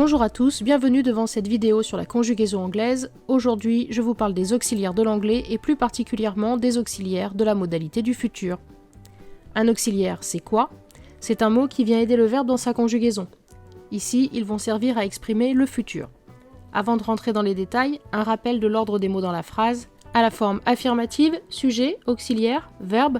Bonjour à tous, bienvenue devant cette vidéo sur la conjugaison anglaise. Aujourd'hui, je vous parle des auxiliaires de l'anglais et plus particulièrement des auxiliaires de la modalité du futur. Un auxiliaire, c'est quoi? C'est un mot qui vient aider le verbe dans sa conjugaison. Ici, ils vont servir à exprimer le futur. Avant de rentrer dans les détails, un rappel de l'ordre des mots dans la phrase. À la forme affirmative, sujet, auxiliaire, verbe.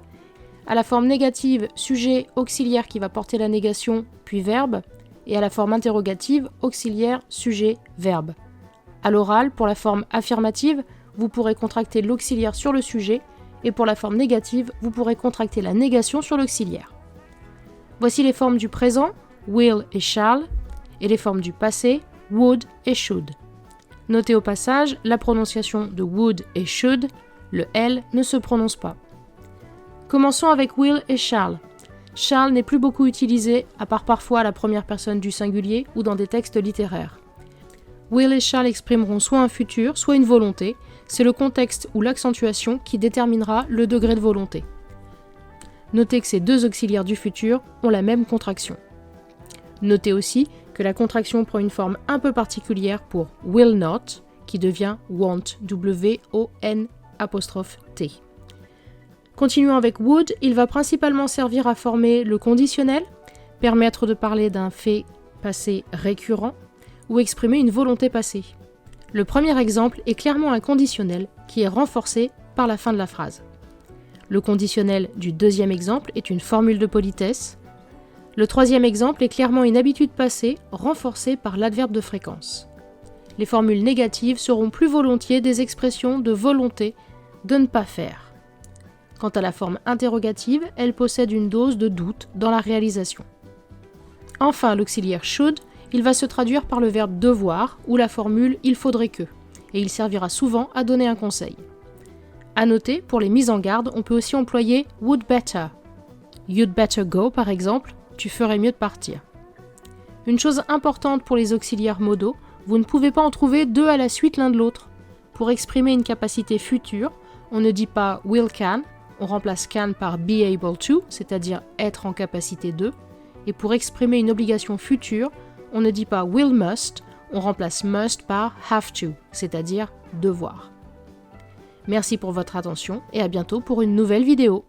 À la forme négative, sujet, auxiliaire qui va porter la négation, puis verbe. Et à la forme interrogative, auxiliaire, sujet, verbe. À l'oral, pour la forme affirmative, vous pourrez contracter l'auxiliaire sur le sujet, et pour la forme négative, vous pourrez contracter la négation sur l'auxiliaire. Voici les formes du présent, will et shall, et les formes du passé, would et should. Notez au passage la prononciation de would et should, le L ne se prononce pas. Commençons avec will et shall. Shall n'est plus beaucoup utilisé, à part parfois à la première personne du singulier ou dans des textes littéraires. Will et shall exprimeront soit un futur, soit une volonté. C'est le contexte ou l'accentuation qui déterminera le degré de volonté. Notez que ces deux auxiliaires du futur ont la même contraction. Notez aussi que la contraction prend une forme un peu particulière pour will not, qui devient won't, W-O-N'-T. Continuons avec would, il va principalement servir à former le conditionnel, permettre de parler d'un fait passé récurrent ou exprimer une volonté passée. Le premier exemple est clairement un conditionnel qui est renforcé par la fin de la phrase. Le conditionnel du deuxième exemple est une formule de politesse. Le troisième exemple est clairement une habitude passée renforcée par l'adverbe de fréquence. Les formules négatives seront plus volontiers des expressions de volonté de ne pas faire. Quant à la forme interrogative, elle possède une dose de doute dans la réalisation. Enfin, l'auxiliaire should, il va se traduire par le verbe devoir ou la formule il faudrait que, et il servira souvent à donner un conseil. À noter, pour les mises en garde, on peut aussi employer would better. You'd better go, par exemple, tu ferais mieux de partir. Une chose importante pour les auxiliaires modaux, vous ne pouvez pas en trouver deux à la suite l'un de l'autre. Pour exprimer une capacité future, on ne dit pas will can, on remplace can par be able to, c'est-à-dire être en capacité de. Et pour exprimer une obligation future, on ne dit pas will must, on remplace must par have to, c'est-à-dire devoir. Merci pour votre attention et à bientôt pour une nouvelle vidéo.